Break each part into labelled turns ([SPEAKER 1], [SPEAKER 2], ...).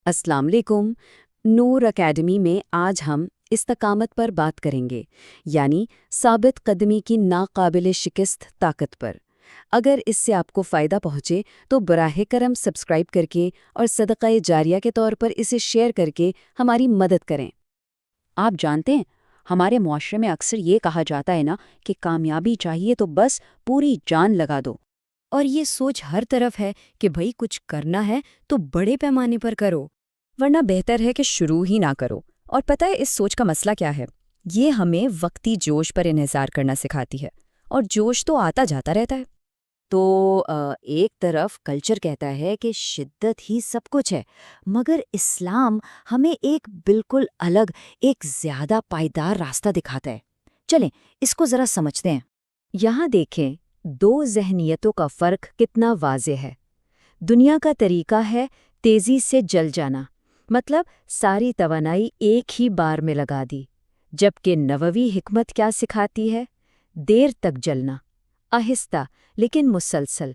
[SPEAKER 1] अस्सलाम वालेकुम। नूर एकेडमी में आज हम इस्तकामत पर बात करेंगे, यानी साबित कदमी की नाकाबिल शिकस्त ताकत पर। अगर इससे आपको फ़ायदा पहुँचे तो बराह करम सब्सक्राइब करके और सदक़ा जारिया के तौर पर इसे शेयर करके हमारी मदद करें।
[SPEAKER 2] आप जानते हैं, हमारे मुआशरे में अक्सर ये कहा जाता है ना कि कामयाबी चाहिए तो बस पूरी जान लगा दो।
[SPEAKER 3] और ये सोच हर तरफ है कि भाई कुछ करना है तो बड़े पैमाने पर करो, वरना बेहतर है कि शुरू ही ना करो। और पता है इस सोच का मसला क्या है? ये हमें वक्ती जोश पर इन्हिसार करना सिखाती है, और जोश तो आता जाता रहता है।
[SPEAKER 2] तो एक तरफ कल्चर कहता है कि शिद्दत ही सब कुछ है, मगर इस्लाम हमें एक बिल्कुल अलग, एक ज़्यादा पायदार रास्ता दिखाता है। चलें, इसको ज़रा समझते हैं।
[SPEAKER 3] यहाँ देखें, दो ज़हनियतों का फ़र्क कितना वाज़ेह है। दुनिया का तरीका है तेज़ी से जल जाना, मतलब सारी तवानाई एक ही बार में लगा दी, जबकि नबवी हिकमत क्या सिखाती है? देर तक जलना, आहिस्ता लेकिन मुसलसल।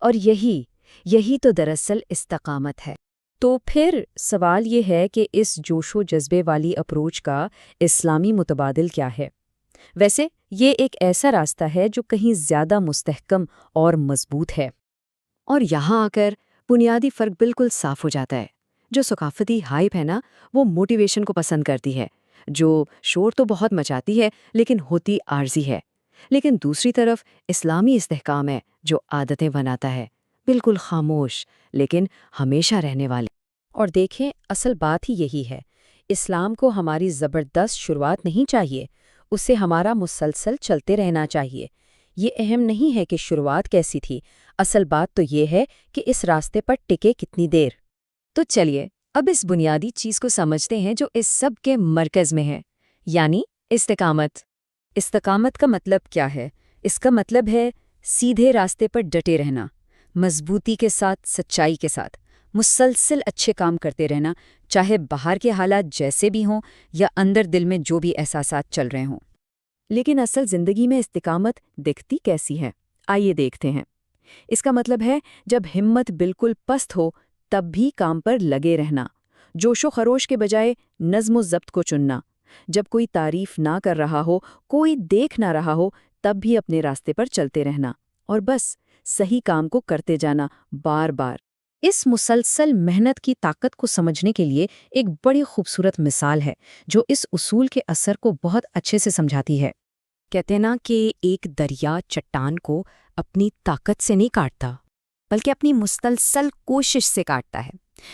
[SPEAKER 3] और यही तो दरअसल इस्तकामत है। तो फिर सवाल ये है कि इस जोशो जज्बे वाली अप्रोच का इस्लामी मुतबादिल क्या है? वैसे ये एक ऐसा रास्ता है जो कहीं ज़्यादा मुस्तहकम और मजबूत है।
[SPEAKER 1] और यहाँ आकर बुनियादी फ़र्क बिल्कुल साफ हो जाता है। जो सकाफ़ती हाइप है ना, वो मोटिवेशन को पसंद करती है, जो शोर तो बहुत मचाती है लेकिन होती आर्जी है। लेकिन दूसरी तरफ इस्लामी इस्तेहकाम है जो आदतें बनाता है, बिल्कुल खामोश लेकिन हमेशा रहने वाली।
[SPEAKER 3] और देखें, असल बात ही यही है। इस्लाम को हमारी ज़बरदस्त शुरुआत नहीं चाहिए, उसे हमारा मुसलसल चलते रहना चाहिए। ये अहम नहीं है कि शुरुआत कैसी थी, असल बात तो ये है कि इस रास्ते पर टिके कितनी देर। तो चलिए अब इस बुनियादी चीज़ को समझते हैं जो इस सब के मरकज़ में है, यानी इस्तिकामत। इस्तिकामत का मतलब क्या है? इसका मतलब है सीधे रास्ते पर डटे रहना, मजबूती के साथ, सच्चाई के साथ, मुसलसल अच्छे काम करते रहना, चाहे बाहर के हालात जैसे भी हों या अंदर दिल में जो भी एहसासात चल रहे हों। लेकिन असल ज़िंदगी में इस्तिकामत दिखती कैसी है? आइए देखते हैं। इसका मतलब है जब हिम्मत बिल्कुल पस्त हो तब भी काम पर लगे रहना, जोशो खरोश के बजाय नज़्म ज़ब्त को चुनना, जब कोई तारीफ ना कर रहा हो, कोई देख ना रहा हो, तब भी अपने रास्ते पर चलते रहना और बस सही काम को करते जाना बार बार। इस मुसलसल मेहनत की ताकत को समझने के लिए एक बड़ी खूबसूरत मिसाल है जो इस उसूल के असर को बहुत अच्छे से समझाती है। कहते ना कि एक दरिया चट्टान को अपनी ताकत से नहीं काटता, बल्कि अपनी मुसलसल कोशिश से काटता है।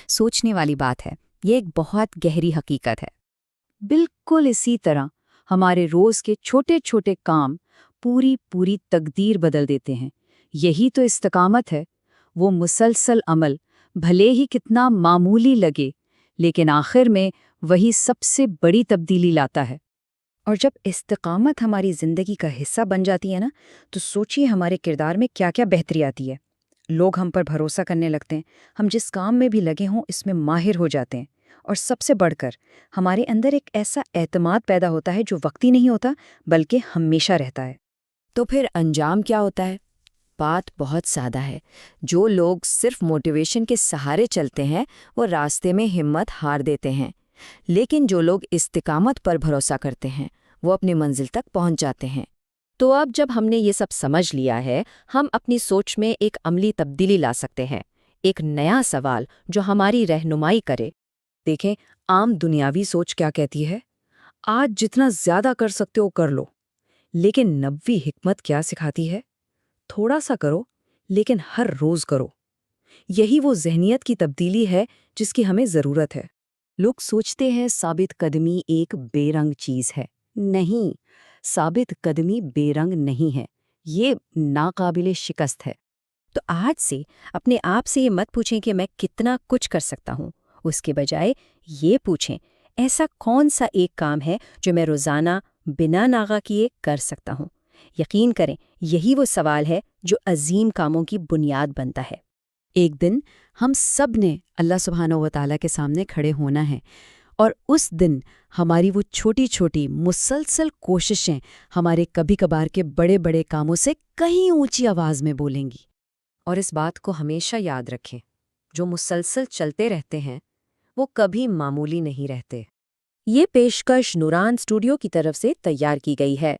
[SPEAKER 3] सोचने वाली बात है, ये एक बहुत गहरी हकीकत है। बिल्कुल इसी तरह हमारे रोज़ के छोटे छोटे काम पूरी पूरी तकदीर बदल देते हैं। यही तो इस्तकामत है, वो मुसलसल अमल, भले ही कितना मामूली लगे, लेकिन आखिर में वही सबसे बड़ी तब्दीली लाता है। और जब इस्तिकामत हमारी ज़िंदगी का हिस्सा बन जाती है ना, तो सोचिए हमारे किरदार में क्या क्या बेहतरी आती है। लोग हम पर भरोसा करने लगते हैं, हम जिस काम में भी लगे हों इसमें माहिर हो जाते हैं, और सबसे बढ़कर हमारे अंदर एक ऐसा एतमाद पैदा होता है जो वक्ती नहीं होता बल्कि हमेशा रहता है। तो फिर अंजाम क्या होता है? बात बहुत सादा है। जो लोग सिर्फ मोटिवेशन के सहारे चलते हैं वो रास्ते में हिम्मत हार देते हैं, लेकिन जो लोग इस्तिकामत पर भरोसा करते हैं वो अपनी मंजिल तक पहुंच जाते हैं। तो अब जब हमने ये सब समझ लिया है, हम अपनी सोच में एक अमली तब्दीली ला सकते हैं, एक नया सवाल जो हमारी रहनुमाई करे। देखें, आम दुनियावी सोच क्या कहती है? आज जितना ज्यादा कर सकते हो कर लो। लेकिन नबवी हिकमत क्या सिखाती है? थोड़ा सा करो, लेकिन हर रोज करो। यही वो ज़हनियत की तब्दीली है जिसकी हमें ज़रूरत है। लोग सोचते हैं साबित कदमी एक बेरंग चीज़ है। नहीं, साबित कदमी बेरंग नहीं है, ये नाकाबिले शिकस्त है। तो आज से अपने आप से ये मत पूछें कि मैं कितना कुछ कर सकता हूँ, उसके बजाय ये पूछें, ऐसा कौन सा एक काम है जो मैं रोज़ाना बिना नागा किए कर सकता हूँ। यकीन करें, यही वो सवाल है जो अजीम कामों की बुनियाद बनता है। एक दिन हम सब ने अल्लाह सुब्हानहू व तआला के सामने खड़े होना है, और उस दिन हमारी वो छोटी छोटी मुसलसल कोशिशें हमारे कभी कभार के बड़े बड़े कामों से कहीं ऊंची आवाज़ में बोलेंगी। और इस बात को हमेशा याद रखें, जो मुसलसल चलते रहते हैं
[SPEAKER 2] وہ کبھی معمولی نہیں رہتے۔
[SPEAKER 3] یہ پیشکش نوران اسٹوڈیو کی طرف سے تیار کی گئی ہے۔